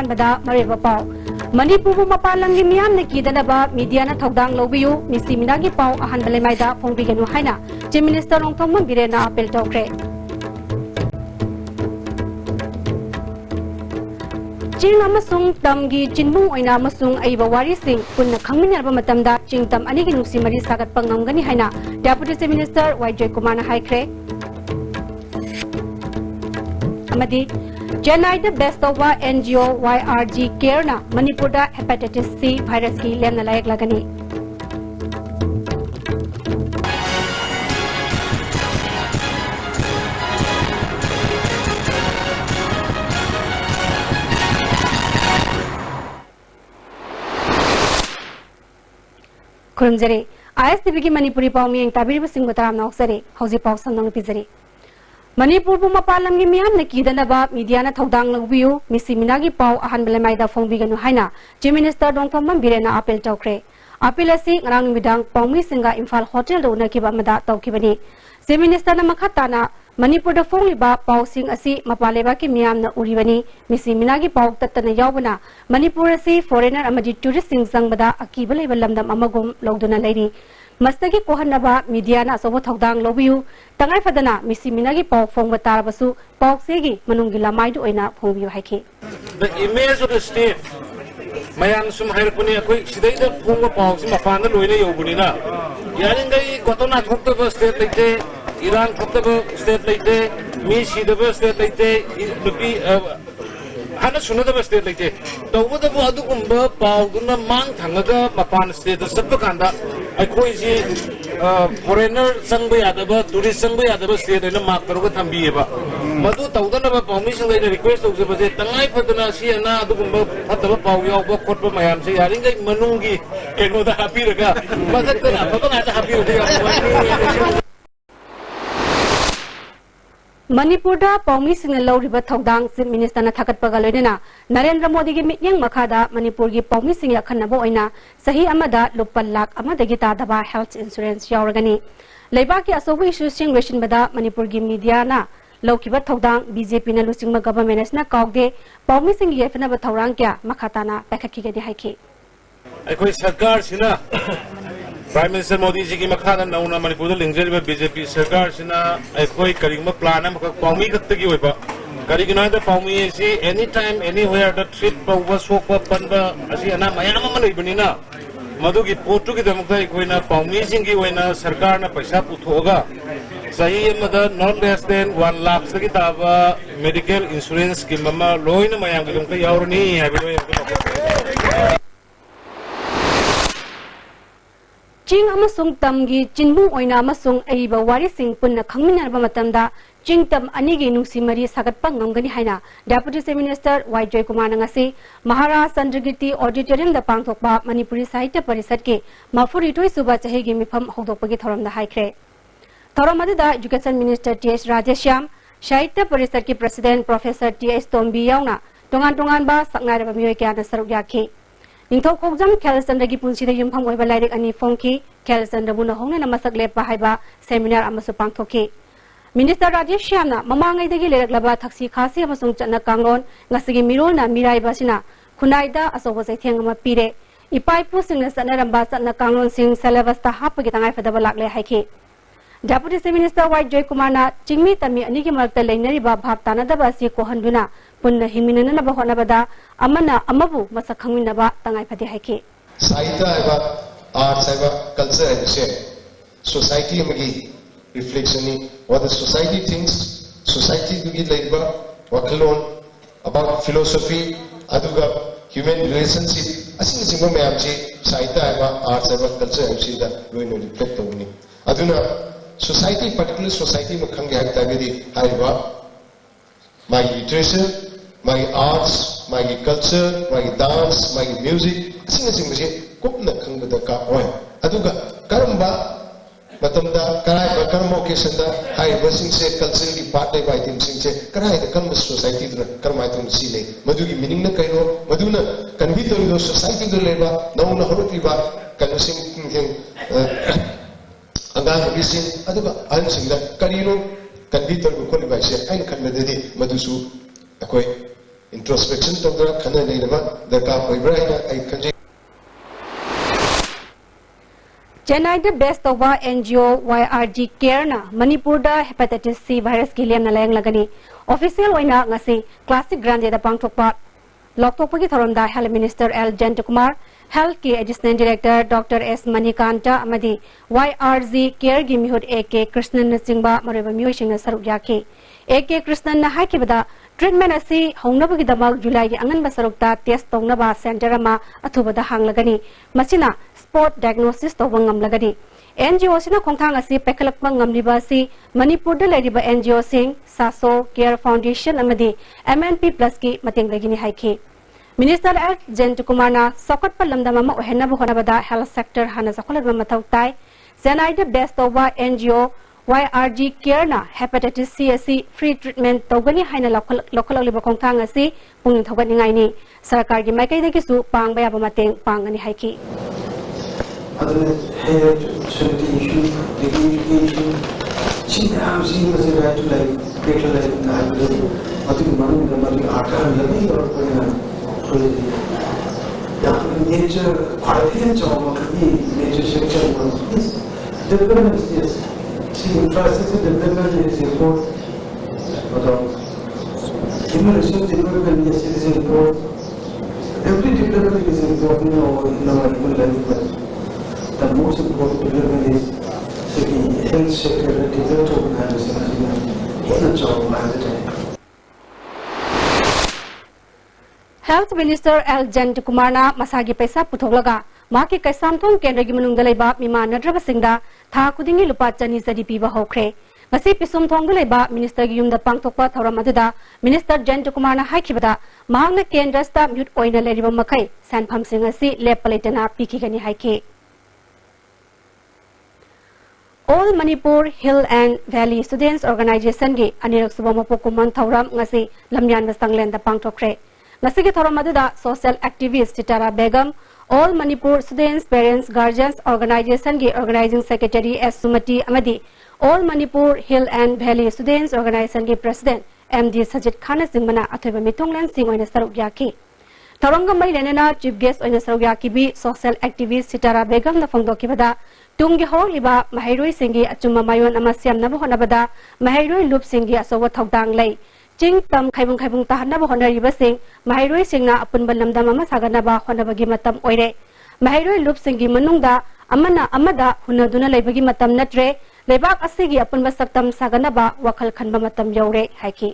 Ahanbada Maribapao. Manipur Mapalangi Miam Nikidanaba, Mediana Togdang Lobiu, Missy Minagi Pau, Ahanbalemaida, Pongbiganu Haina, Chief Minister Long Thoman Birena Apel Tokre. Jing Amasung Tamgi Jinmu Oina Masung Aiba Wari Singh, Puna Kamin Matamda, Jing Tam Aniginu Simari Sagat Pangangani Haina, Deputy Chief Minister Y.J. Kumana Haikre. Amadi Chennai the best of NGO YRG Care na Manipur da hepatitis C virus ki lemna layak lagani. Kurumjari ISTB ki Manipuri Paumi yang tabiri basing bataram na oksari hausi pau sandang pizari. Manipur Mapalam gi miyam na kidanaba media na thodang lagbiu Missy Minagi Pau Ahanbalemaida Pongbiganu Haina Chief Minister Long Thoman Birena apel tawkre apel asi ngarang midang Pongmi Singa Imphal Hotel do na kiba mada tawkibani Chief Minister na makhatana Manipur da fongliba Pau Sing asi mapaleba ki miyam na uribani Missy Minagi Pau tatana yawbana Manipur asi foreigner amadi tourist sing sangbada akiba leba lamdam amagum logduna lairi Mastagi Kohanaba, Mediana, Sobo Togdang Lobiu, Tangai Fadana, Missy Minagi Pau, Fong Batarabasu, Pau Segi, Manungila Maidu Oina, Pongview Haki. The image of the state, Mayan Sum Herpuni, Sidata Punga Pau, Mafana Luina Yobunina, Yaringa, Kotona Tokta state like Iran Tokta state like Mishi the state like the Hana Sunada state like the Over the Wadukumba, Pauguna Mang Tangaga, Mapan state, the Sapakanda. I see foreigner Sangway Adaba, tourist Sangway Adaba state in a Makaruga Tambiba. Madu Taudana permission the request of the Tangai Patana, she and Adumba, Pataba Pau, Kopa Mayam, say, I think Manungi can go the happy rega. But that's a happy Manipur da Pongmi Sing Low River Togdang, Chief Minister na Thakat Pagalodina, Narendra Modi gi Mityang Makada, Manipur gi Pongmi Sing Yakanabo Oina, Sahi Amada, Lupalak, Amada Gita Daba Health Insurance Yauragani. Laibaki Asowi Shusing Ration Bada, Manipur gi Mediana, Lokiba Togdang, BJP na Lusing Government na Kogde, Pongmi Sing Yefana Bataurankia, Makatana, Bekaki de Haki. I quit Sarkar Sina. Prime Minister Modi ji ki makana nauna Manipur da lingzari ba BJP sarkar sina aikoi karigma plan am Paumi katta gi oiba karigna da Paumi si anytime anywhere the trip ba wasok ba panba asi ana mayam ma lei banina madu gi potu gi damukta aikoi na Paumi sing gi oina sarkar na paisa puthoga sahi amada not less than 1 lakh gi taba medical insurance scheme ma loina mayam gi damukta yaurni habi Jing Amasung Tamgi, Jinmu Oina Masung Aiba Wari Singh Punna Kangmina Matamda, Jing Tam Anigi Nusi Mari Sagat Pangangani Haina, Deputy Chief Minister Y.J. Kumanangasi, Mahara Sandragiti Auditorium the Pangtokpa, Manipuri Sahitya Parisatke, Mafuri Toy Suba Chahegi Mipam Hodopagi Thoram the Haikre. Thoramadida Education Minister T.S. Rajashyam, Sahitya Parisatki President Professor T.S. Tombi Yauna, Tongan Ba Saknara Mueka and Sarugyaki. Ningthau Kokjam Kalsandra gi punsi da yumpham oiba lairik ani phongki Kalsandra buna hongna na masak lepa haiba seminar amasu pangthoki Minister Rajesh Shyamna mamangai dagi leraklaba thaksi khasi amasung chatna kanglon ngasigi mirolna mirai basina khunaida asoba saitheng ama pire ipai pu singna sanaramba chatna kanglon sing syllabus ta hapagi tangai fadaba lakle haiki Deputy Chief Minister Y.J. Kumana Chingmi Tami Anigi Malta Lainariba Bhab Tanadaba Si Kohanduna Punna Himinana Bahonabada Amana Amabu Masakhanginaba Tangai Pati Haiki. Saita arts culture and society magi reflection what the society thinks, society to labor, wakalon about philosophy, aduga human relationship. Asin singo mayamchi Saita arts culture and that we reflect on me. Aduna society, particular society, my literature, my arts, my culture, my dance, my music, Matamda, Karai, Karma occasion, I was in culturally part by Tim Sing, Karai, the Karma society, Karmaitum Sile, Madugi meaning the Kaino, Maduna, can be the society to labor, no Hotiba, can sing Angang Bisin, Aduba, answering that Karino, can be told to qualify, and can the Madusu, Akoi. introspection tawdra khana leiraba darkar oibra haina ai khanjai. Chennai the best of NGO YRG Care na Manipur da hepatitis C virus ki lem na layang lagani official oina ngasi classic grande da pangthokpa lokthokpa ki thoramda Health Minister L Jantakumar Health ki Additional Director Dr S Manikanta amadi YRG Care gi mihut AK Krishnan na singba mariba miyoi na saruk yaki AK Krishnan na haikibada treatment asi hongnabagi damak July gi angan basarukta test tongnaba center ama athubada hanglagani masina spot diagnosis to wangam lagadi NGO sina khongthang asi pekalakpa ngamliba si Manipur da leriba NGO sing Saso Care Foundation amadi MNP Plus ki mateng lagini haiki Minister L Jantakumar na sokat palamda mama ohenna bu honabada health sector hana zakholad mathau tai Chennai the best of NGO YRG Care na hepatitis C free treatment togani haina local liba khongthang asi pungning thogani ngai ni sarkar gi maikai de kisu pangba ya mateng pangani haiki other health, sanitation, education, she was a right to life, better life in the hospital. I think money, the money, nature, quality job of the nature section is development is see infrastructure development is important. But human resource development is important. Every development is important in our human life. The most important development is the health sector that developed organization in a job at the time. Health Minister L Jantakumar na masagi paisa puthoklaga maki kaisam thong kendra gi manung dalaiba mima nadraba singda tha kudingi lupa chani sadi piba hokre masi pisum thong dalaiba minister gi yumda pangthokpa thoram aduda Minister Jantakumar na haikibada mahangna kendra sta mute oina leriba makai sanpham sing asi lepalaitana pikigani haike All Manipur Hill and Valley Students Organization gi anirak subama pokuman thoram ngasi lamyan basanglen da pangthokre ngasi gi thoram aduda social activist Tara Begum All Manipur Students Parents Guardians Organization gi organizing secretary S Sumati amadi All Manipur Hill and Valley Students Organization gi president MD Sajid Khan singmana athoiba mitonglen sing oina saruk yaki Taranga mai lenena chief guest oina saruk yaki bi social activist Tara Begum na phongdoki bada Tungi ho liba mahairoi singi achuma mayon ama siamna bo honabada mahairoi lup singi asowa thaudang lai ching tam khaibung tahana bo honariba sing mahairoi singna apun balamda mama sagana ba honabagi matam oire mahairoi lup singi manungda amana amada hunaduna leibagi matam natre lebak asigi apun basaktam sagana ba wakhal khanba matam yaure haiki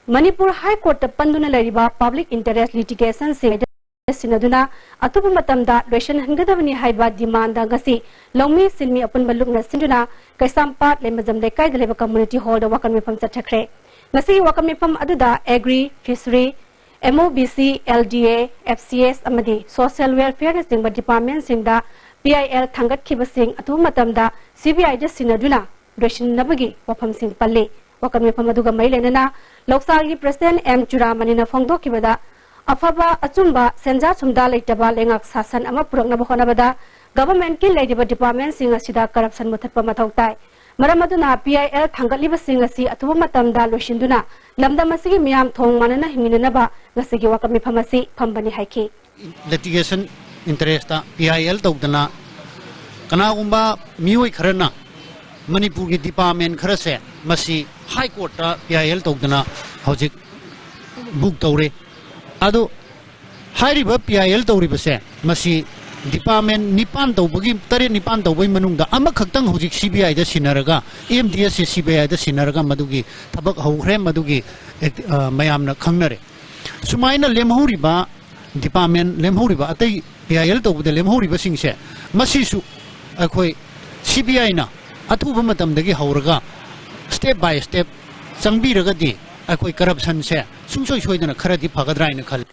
Manipur High Court panduna leriba public interest litigation sing Sinaduna atupa matamda loisan hangadawani haiba demanda ngasi longmi silmi apun balukna sinduna kaisampat lemajam lekai daleba community hall da wakan mifam chathakre ngasi wakan mifam aduda agri fishery MOBC LDA FCS amadi social welfare singba department singda PIL thangat khibasing atupa matamda CBI da sinaduna loisan nabagi wafam sing palle wakan mifam aduga mailenana loksagi president M Churamani na phongdo kibada Afaba achumba senja chumda leitaba lengak sasan ama purakna bohona bada government ki leidiba department singa sida corruption muthatpa mathau tai maramaduna PIL thangatliba singa si atuba matamda loishinduna lamda masigi miyam thong manana hingina ba ngasigi wakami phamasi phambani haiki litigation interest ta PIL tawdana kana gumba mioi kharana Manipur ki department kharase masi high court ta PIL tawdana hojik book tawre Ado hari ba PIL tawribase masi department nipan tawbagi tare nipan tawbai manungda ama khaktang hojik CBI da sinaraga MDS CBI da sinaraga madugi thabak haukhre madugi mayamna khangnare sumaina lemhoriba department lemhoriba atai PIL tawbda lemhoriba singse masi su akhoi CBI na athuba matamdagi hauraga step by step changbiraga di akhoi corruption se sungsoi soidana kharadi phagadraina khal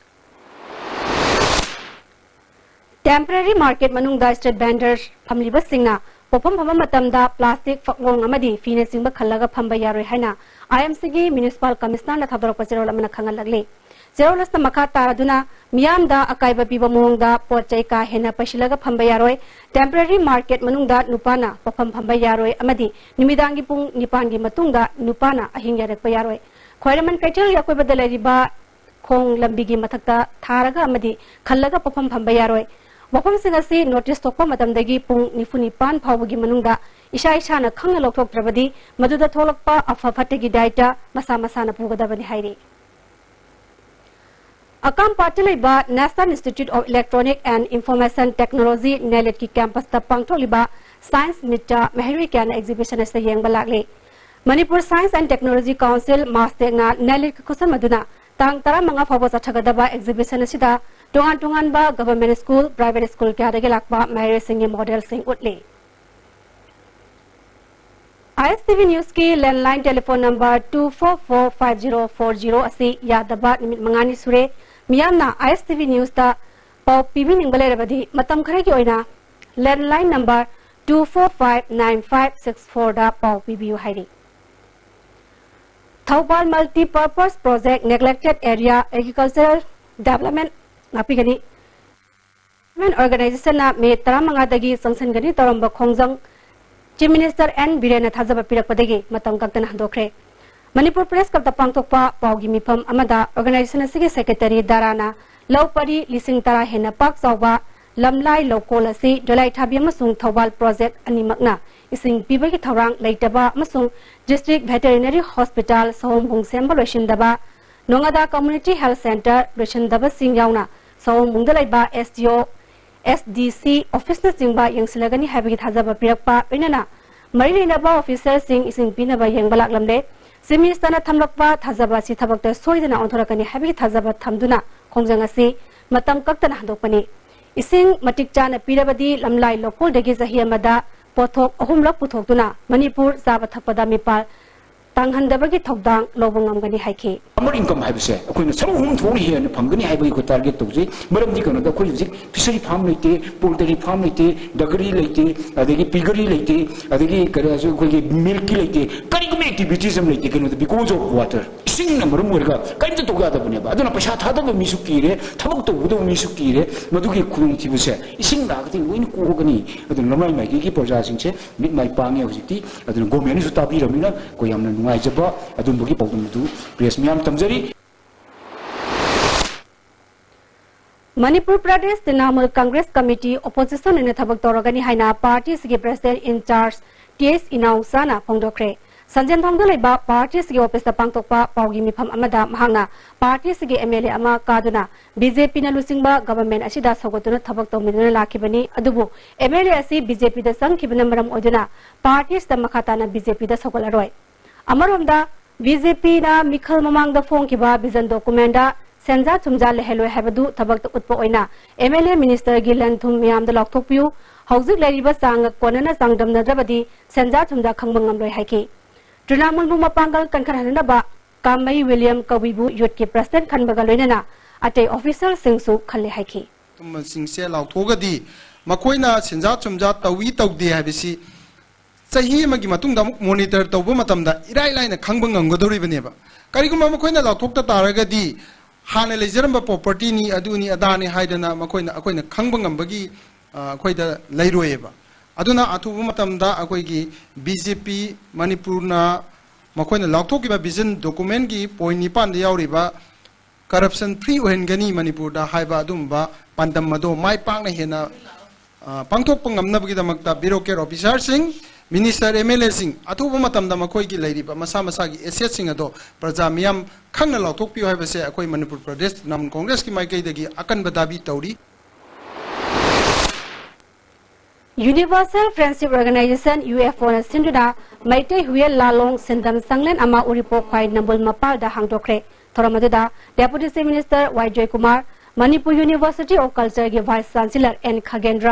Temporary market manungda street vendors phamliba singna popam phama matamda plastic faklong amadi fine singba khallaga phamba yaroi haina IMC gi municipal commissioner na thabdorok pachero lamana khangal lagle zero lasta makha taraduna miyamda akaiba piba mohongda pochai ka hena pasilaga phamba yaroi temporary market manungda nupana popam phamba yaroi amadi nimidangi pung nipan gi matungda nupana ahing yarak pa yaroi Khwairamband ꯀꯩꯊꯦꯜꯒꯤ ꯑꯀꯣꯏꯕꯗ ꯂꯩꯔꯤꯕ ꯈꯣꯡ ꯂꯝꯕꯤꯒꯤ ꯃꯊꯛꯇ ꯊꯥꯔꯒ ꯑꯃꯗꯤ ꯈꯜꯂꯒ ꯄꯣꯠꯐꯝ ꯐꯝꯕ ꯌꯥꯔꯣꯏ ꯃꯐꯝꯁꯤꯡ ꯑꯁꯤ ꯅꯣꯇꯤꯁ ꯊꯣꯛꯄ ꯃꯇꯝꯗꯒꯤ ꯄꯨꯡ 94 ꯐꯥꯎꯕꯒꯤ ꯃꯅꯨꯡꯗ ꯏꯁꯥꯅ ꯈꯪꯅ ꯂꯧꯊꯣꯛꯇ꯭ꯔꯕꯗꯤ ꯃꯗꯨꯗ ꯊꯣꯛꯂꯛꯄ ꯑꯐ ꯐꯠꯇꯒꯤ ꯗꯥꯏꯇ ꯃꯁꯥꯅ ꯄꯨꯒꯗꯕꯅꯤ ꯍꯥꯏꯔꯤ अकाम पार्टी लेबा national institute of electronic and information technology NIELIT की कैंपस ता पांगथोलिबा साइंस मिटा मेहरी कैन एग्जीबिशन से येंग बलागले Manipur science and technology council मास्टेगना नेलेट की कुसन मदुना तांग तरा मंगा फाबो चथगदबा एग्जीबिशन सिदा टोहान बा गवर्नमेंट स्कूल प्राइवेट स्कूल क्या दगे लाकबा मेहरी सिंह मॉडल सिंह उतले ISTV न्यूज की लैंडलाइन टेलीफोन नंबर 2445040 असी यादबा निमित मंगानी सुरे मियामना ISTV न्यूज ता पाव पीबी निंगबलेरबदी मतम खरे की ओइना लैंडलाइन नंबर 2459564 दा पाव पीबीयू हाइरी Thoubal multipurpose project neglected area agricultural development नापीगनी ऑर्गेनाइजेशन ना मे 15 दगी संसनगनी तोरंब खोंजंग चीफ मिनिस्टर एन बीरेन थाजब पिरकपदगी मतम कक्तन हंदोखरे मणिपुर प्रेस क्लब ता पांगथोकपा पावगी मिफम अमदा ऑर्गेनाइजेशन असिगे सेक्रेटरी दाराना लौपरी लिसिंग तरा हेना पाक चावबा लमलाई लोकोल असि जोलाई थाबी अमसुंग थौबाल प्रोजेक्ट अनिमकना इसिंग पीबगी थौरांग लेटबा अमसुंग डिस्ट्रिक्ट वेटरिनरी हॉस्पिटल सोमबुंग सेंबा लोइसिंदबा नोंगादा कम्युनिटी हेल्थ सेंटर लोइसिंदबा सिंग यावना सोमबुंग दलाइबा SDO SDC ऑफिस न सिंबा यंगसिलगनी हाबगी थाजबा पिरकपा इनना मरी लेनबा ऑफिसर सिंग इसिंग पिनबा यंगबलाकलमले सिमिनिस्टरना थमलकपा थाजबा सि थबकते सोइदना ओंथरकनी हाबगी थाजबा थमदुना खोंजंग असि मतम कक्तना हंदोकपनी इसिंग मटिक चाना पिरबदी लमलाई लोकल दगी जही अमदा पोथोक अहुमलक पुथोकतुना मणिपुर जाबा थकपदा मिपाल तांगहंदबगी थौदांग लोबंगमगनी हाइखे अमर इनकम हाइबसे अखोइना सब हुम थोनी हेन फंगनी हाइबगी को टारगेट तौजे मरमदी कनो द अखोइ जिक फिशरी फार्म लेते पोल्ट्री फार्म लेते डगरी लेते अदगी पिगरी लेते अदगी करासु अखोइ मिल्की लेते करिगम एक्टिविटीज हम लेते कनो द बिकॉज ऑफ वाटर इसिंग नंबर मोरगा काइम तो गादा बनेबा अदुना पैसा थादब मिसु कीरे थबक तो बुदो मिसु कीरे मदुगी खुंग थिबसे इसिंग लागति लोइन कोगनी अदुन लमाइ माइकी की प्रजा सिंगसे मिट माइ पांगे होजिति अदुन गवर्नमेंट सु ताबिरमिना को यामना नुंगाइजबा अदुनबगी पौदुमदु प्रेस मियाम तमजरी मणिपुर प्रदेश तृणमूल कांग्रेस कमिटी ओपोजिशन ने थबक तौरगनी हाइना पार्टी के प्रेसिडेंट इंचार्ज TS इनाउसाना फोंदोखरे संजन थोंग लेबा पार्टी के ऑफिस पांगतोकपा पावगी मिफम अमदा महांगना पार्टी के MLA अमा कादुना BJP ना लुसिंगबा गवर्नमेंट असिदा सगोतुना थबक तौमिदुना लाखिबनी अदुबु MLA असि BJP दा संखिबना मरम ओदुना पार्टी दा मखाताना BJP दा सगोलारोय अमरोमदा BJP ना मिखल ममांग दा फोंखिबा विजन डॉक्यूमेंट दा सेंजा चुमजा लेहेलो हैबदु थबक उत्पो ओइना MLA मिनिस्टर गी लंथुम मियाम दा लौथोकपियु हौजिक लेरिबा चांग कोनना चांगदमनद्रबदी सेंजा चुमजा खंबंगमलोय हाइके तृणमूल बुमा पांगल कनखरहनबा कामई विलियम कविबु युथ के प्रेसिडेंट खनबगा लोइनना अटे ऑफिसर सिंगसु खले हाइके तुम सिंगसे लाउथोगदी मखोइना सेंजा चुमजा तवी तौदे हाबिसि सही मगी मतुंगदा मॉनिटर तौबो मतमदा इराई लाइना खंबंगमगदोरिबनेबा करिगुमा मखोइना लाउथोकता तारगदी हाने लेजरम प्रॉपर्टी नी अदुनी अदानी हाइदना मखोइना अखोइना खंबंगमबगी अखोइदा लैरोएबा अदुना अथुबु मतमदा अखोइगी BJP मणिपुरना मखोइना लाउथोकिबा विजन डॉक्यूमेंट की पॉइंट 9 यावरिबा करप्शन फ्री ओहेनगनी मणिपुरदा हाइबा अदुमबा पांदम मदो माइ पांगना हेना पांगथोकपा ngamnabagidamakta bureaucrat officer sing Minister MLA sing अथुबु मतमदा मखोइगी लैरिबा मसा मसागी एसेट सिंग अदो प्रजा मियाम खंगना लाउथोकपियो हाइबसे अखोइ मणिपुर प्रदेश नाम कांग्रेस की माइकैदगी अकनबा दाबी तौरी यूनिवर्सल फ्रेंडशिप ऑर्गेनाइजेशन UFO ना सिंधुदा मैते हुए लालोंग सिंदम संगलेन अमा उरिपो ख्वाइ नंबुल मपालदा हांगदोखरे थोरमदुदा deputy chief minister YJ Kumar Manipur university of culture के वाइस चांसलर N खगेंद्र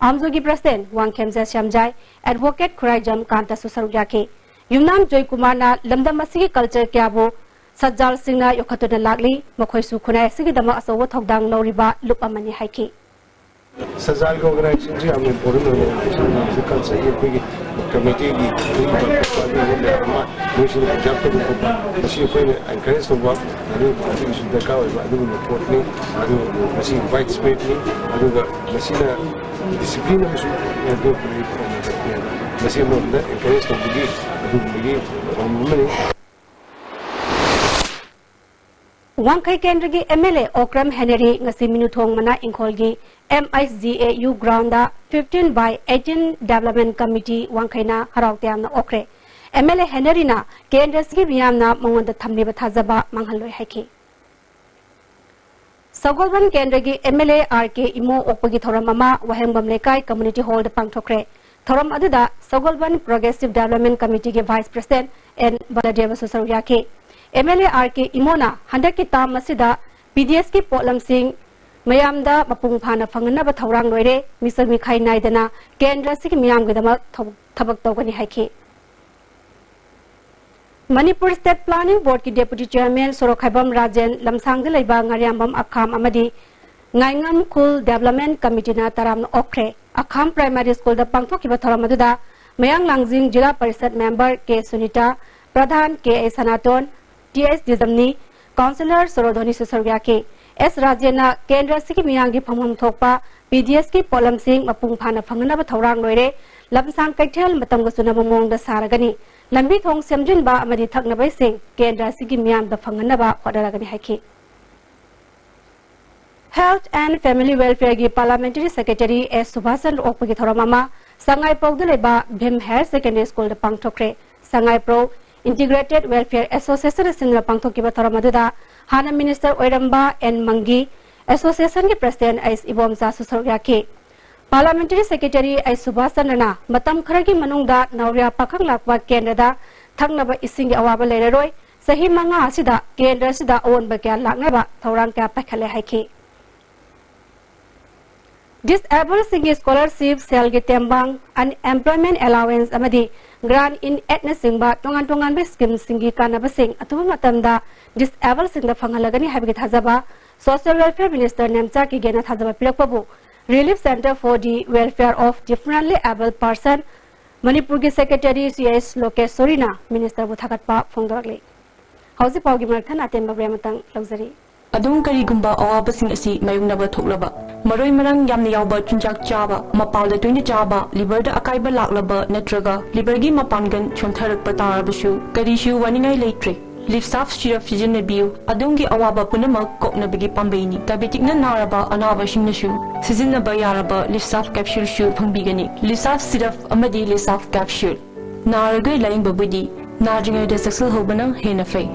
आमजो की प्रेसिडेंट वांगखेमजा श्यामजाय एडवोकेट खुराइजम कांता सुसरुक याके युमनाम जय कुमार ना लमदम असिगी कल्चर क्याबो सज्जाल सिंगना योखतुना लागली मखोइसु खुनाय सिगी दमा असोव थौदांग लौरिबा लुप अमनि हाइके सजाल को ऑर्गेनाइजेशन जी हम इम्पोर्टेंट ऑर्गेनाइजेशन कल्चर ये कोई कमेटी की नेशनल पंजाब तो मशीन कोई एनकरेज होगा अदु मशीन दरका होगा अदु रिपोर्ट नहीं अदु मशीन वाइट स्पेस नहीं अदु मशीन डिसिप्लिन मशीन अदु मशीन में एनकरेज होगी अदु मिली हम Wangkai Kendra gi MLA Okram Henry ngasi minuthong mana ingkholgi MISGAU grounda 15/18 Development Committee Wangkhaina Harautyamna okre MLA Henry na Kendra gi miyamna mongonda thamliba thajaba manghaloi haiki Sogolban Kendra gi MLA RK Imo okpagi thoram ama Wahengbam Lekai Community Hall da pangthokre thoram aduda Sogolban Progressive Development Committee gi Vice President N Baladeva Susaruyake MLA RK Imona Handaki Tam Masida PDS ki Potlam Singh Mayamda Mapung Phana Fangana Thorang Loire Mr. Mikhai Naidana Kendra Sik Miyam Gidama Thabak Togani Haiki Manipur State Planning Board ki Deputy Chairman Sorokhaibam Rajan Lamsang de Laiba Ngariambam Akham Amadi Ngaingam Kul Development Committee na Taram Okre Akham Primary School da Pangthok ki Thoramadu Mayang Langjing Jila Parishad Member K Sunita Pradhan K Sanaton TS Dizamni Councillor Sorodhoni Susaryake S Rajena Kendra Siki Miyangi Phamham Thokpa PDS ki Polam Singh Mapung Phana Phangana Thorang Loire Lamsang Kaitel Matam Gusuna Momong da Saragani Lambi Thong Semjin Ba Amadi Thakna Bai Singh Kendra Siki Miyam da Phangana Ba Hodaragani Haiki Health and Family Welfare gi Parliamentary Secretary S Subhasan Okpagi Thoramama Sangai Prog Deleba Bhim Higher Secondary School da Pangthokre Sangai Pro Integrated Welfare Association Singla Pangthoki Thoramadu Hana Minister Oiramba and Mangi Association ki President Ais Ibomza Susaryake Parliamentary Secretary Ais Subhasanana Matam Kharagi Manungda Nauria Pakhang Lakwa Kendra Thangnaba Ising Awaba Leroi Sahi Manga Sida Kendra Sida Own Bakya Laknaba Thorang Ka Pakhale Haiki Disabled Singi Scholarship Selgi Tembang Unemployment Allowance Amadi Grant in ethnic Singba Tongan Be Scheme Singi Kanaba Sing Atuba Matamda Disabled Sing the Fangalagani Habit Hazaba Social Welfare Minister Nemchaki Gena Hazaba Pilakpabu Relief Center for the Welfare of Differently Able Person Manipur Secretary CS Lokesh Sorina Minister Buthagatpa Fongdoragli Hausi Paugi Marthan Atemba Brematang Luxury Adum karigumba awabasing asi mayungnaba thoklaba maroi marang yamna yawba chunjak chaba mapalda toina chaba liver da akaiba laklaba natraga liver gi mapangan chontharakpa tarabasu karishu waningai leitre live staff shira fijin biu adum gi awaba punama kokna bigi pambeini diabetic na naraba anaba singnasu sizin ba yaraba live staff capsule shu phangbigani live staff siraf amadi live staff capsule naragai laing babudi najingai da successful hobana hena fei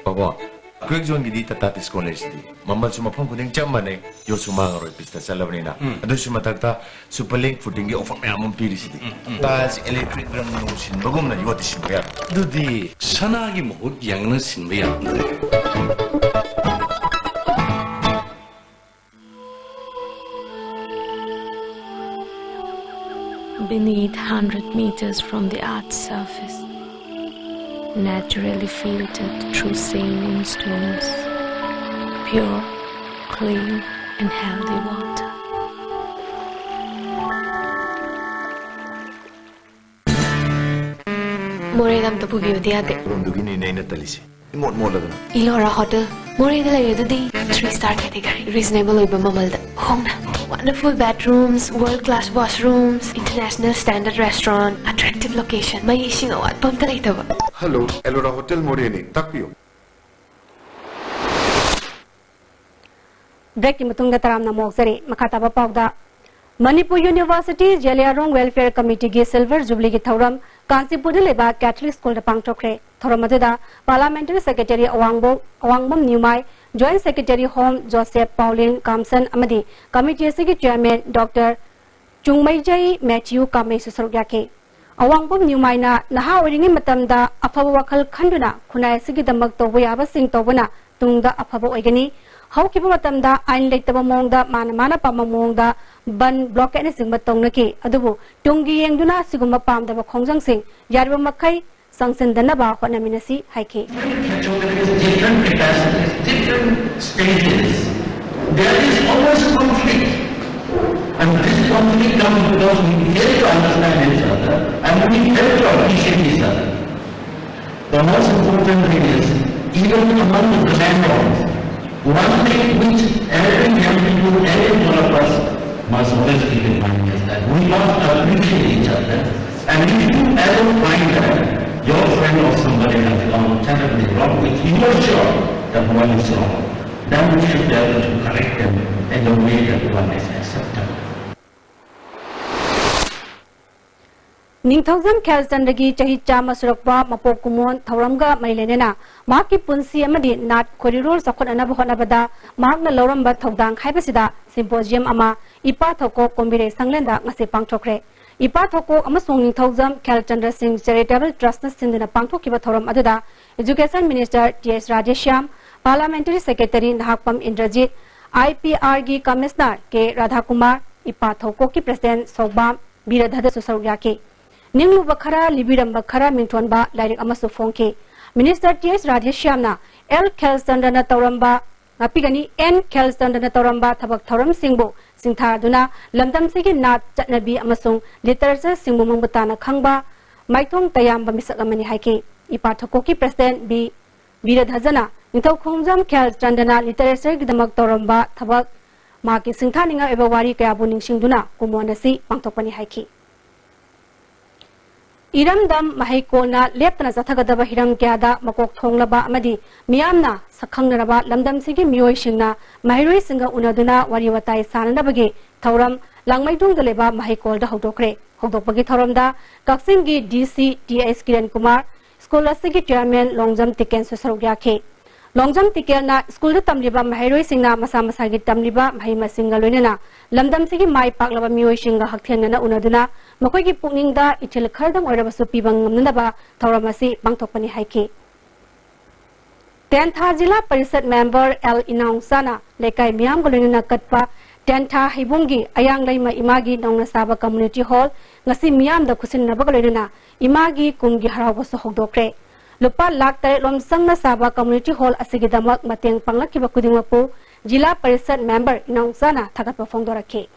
Papa, quick zone gidi tata college di. Mambal cuma phone kuning jam mana yo cuma ngaroi pista salabni na. Ado cuma tata superlink footing gi offer me amon piri sidi. Tas electric ram no sin bagum na yo tisin ya. Dudi sana gi mohut yang na sin ya. Beneath 100 meters from the Earth's surface, naturally filtered through saline stones, pure, clean and healthy water. Moredam to pugiyo diate. Dugini nei na talisi. Imot lagana. Ilora Hotel. Moreda layedudi 3-star category. Reasonable oiba mamalda. Hongna. Wonderful bedrooms, world-class washrooms, international standard restaurant, attractive location. May ising awat pamta laitaba. Hello, Elora Hotel Moreni. Takpiyo. Break Matunda Taramna Moksari, Makataba Pavda. Manipur University Jaliarong Welfare Committee gi Silver Jubilee gi Thoram Kansipur leba Catholic School da Pangtokre Thoramada Parliamentary Secretary Awangbam Newmai Joint Secretary Home Joseph Pauline Kamson Amadi Committee Sigi Chairman Dr. Chungmaijai Matthew Kamei Susaryake Awangbam Newmai na naha oringi matamda afaba wakal khanduna khunai sigi damak to yaba sing tobana tungda afaba oigani Haukiba matamda ain leitaba mongda mana pamamongda ban block and sing batongnaki adubu tungi yengduna siguma pamdaba khongjang sing yarba makai sangsendanaba honaminasi haiki different capacities, different stages. There is always conflict. And this conflict comes because we fail to understand each other and we fail to appreciate each other. The most important thing is, even among the landlords, one thing which every young people, every one of us must always keep in mind is that we must appreciate each other. And if you ever find that your friend or somebody has gone terribly wrong, which you are sure that one is wrong, then we should be able to correct them in a way that one is acceptable. Ningthozam Khalchandagi chahi chama surakpa mapok kumon thauramga mailenena maki punsi amadi nat korirol sakon anaba honabada magna loramba thodang haibasida symposium ama ipa thoko kombire sanglenda ngase pangthokre ipa thoko amasong Ningthozam Khalchandra Singh Charitable Trust na sindina pangthokiba thoram aduda Education Minister T.S. Radheshyam Parliamentary Secretary Nahakpam Indrajit IPR gi Commissioner K. Radhakumar ipa thoko ki President Sobam Biradhada Susaryake Ninglu Bakara Libiram Bakara Mintonba Lyric Amasu Fonke Minister T.S. Radheshyamna L. Khalchandra Tauramba Napigani N. Khalchandra Tauramba Tabak Tauram Singbo Singthaduna Lamdam Sigi Nat Chatnabi Amasung Literature Singbo Mambutana Khangba Maithong Tayamba Misakamani Haike Ipathokoki President B. Biradhajana Nithau Khongjam Khalchandra Literature Gidamak Tauramba Tabak Maki Singthaninga Ebawari Kayabu Ningsingduna Kumonasi Pangtokpani Haike Iramdam Mahaikolna Leptana Zathagadaba Hiram Gyada Makok Thonglaba Amadi Miyamna Sakhangnaraba Lamdam Sigi Miyoi Shingna Mahiroi Singa Unaduna Wariwatai Sananabagi Thauram Langmaidung Daleba Mahaikolda Hodokre Hodokbagi Thauramda Kaksingi DC TS Kiran Kumar School Sigi Chairman Longjam Tiken Susarugyake Longjam Tikelna School Tamliba Mahiroi Singna Masa Masagi Tamliba Mahima Singa Lunena Lamdam Sigi Mai Paklaba Miyoi Shinga Hakthengana Unaduna Makoigi Pukningda Itil Khardam Orabasu Pibang Naba Tauramasi Pangtokpani Haike 10th Jila Parisad Member L. Inaung Sana Lekai Miam Golina Katpa 10th Hibungi Ayang Laima Imagi Nongna Saba Community Hall Ngasi Miam da Kusin Nabagalina Imagi Kumgi Harawasu Hodokre Lupa Lak Tare Lom Sangna Saba Community Hall Asigidamak Mateng Panglakiba Kudingwapu Jila Parisad Member Inaung Sana Thagatpa Fongdorake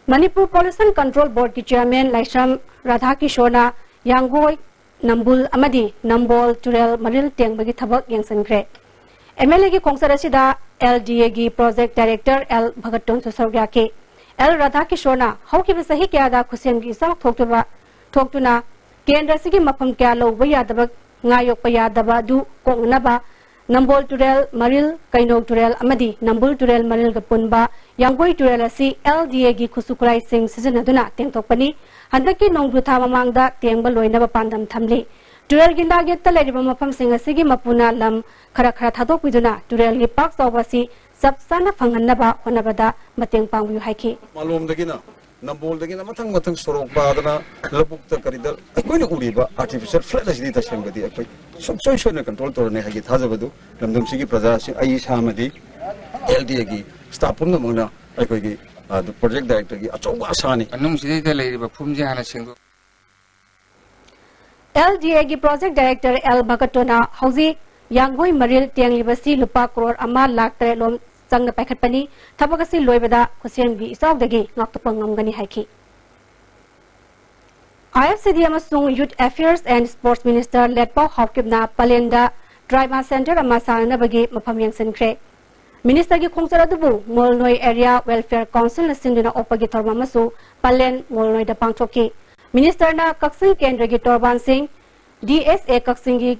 Manipur Pollution Control Board ki Chairman Laisham Radhakishorna Yanggoi Nambul Amadi Nambol Turel Maril Tengbagi Thabak Yangsankre MLA ki Kongsarasida LDA ki Project Director L Bhagaton Susaryake L Radhakishorna Haukiba Sahi Kyada Kusen ki Sak Thoktuna Kendra Sigi Mapam Kya Lowba Yadaba Ngayokpa Yadaba Du Kongnaba Nambol Turel Maril Kainok Turel Amadi Nambul Turel Maril Gapunba Yanggoi Turel asi LDA gi Kusukurai Singh Sijanaduna Tengtokpani Handaki Nongdu Thamamangda Tengba Loinaba Pandam Thamli Turel Ginda Getta Leriba Mapam Singh asigi Mapuna Lam Khara Thadokpiduna Turel gi Pak Sawasi Sabsana Phanganaba Honabada Mateng Pangbu Haiki Malomdagina Nambol Matang Sorok Badana Labukta Karidal Akoi Uriba Artificial Flood as Dita Shambadi Social Control Torne Hagi Hazabadu Lamdum Sigi Praza Aish Hamadi LDA gi Stapun Mona Akoi the project director gi Achowa Sani Anum Sida Lady Pumja Hana Single LDA gi Project Director L Bhagatona Hausi Yanggoi Maril Tianglibasi Lupa Crore Ama Lak Tare Lom Sangna Pakatpani Tabagasi Loibada Kusiangi Isawdagi Ngaktapangamgani Haiki IFCD Amasung Youth Affairs and Sports Minister Letpau Hawkibna Palenda Drama Center Amasana Bagi Mapam Yangsankre Minister gi Khongcharadubu Molnoi Area Welfare Council na Sinduna Opagi Tormamasu Palen Molnoi da Pangthoki Minister na Kaksing Kendra gi Torban Singh DSA Kaksing gi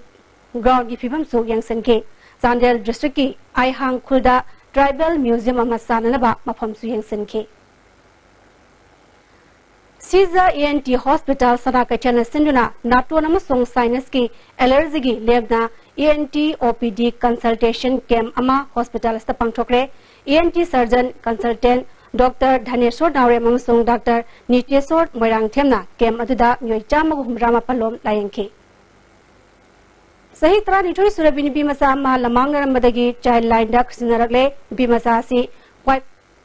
Ground gi Phibam Su Yangsanke Chandel District ki Aihang Khulda Tribal Museum Amasana Naba Mapam Su Yangsanke Caesar ENT Hospital Sanakachana Sinduna Natuna Masong Sinus ki Allergy gi Lebna ENT OPD Consultation Camp Ama Hospital Sta Pangthokre ENT Surgeon Consultant Dr. Dhaneshwar Naure Mamsong Dr. Niteshwar Moirang Themna Camp Aduda Myoi Chamagu Humrama Palom Layangki Sahitra Nitoi Surabini Bimasa Ma Lamang Namadagi Child Line Duck Sinaragle Bimasa si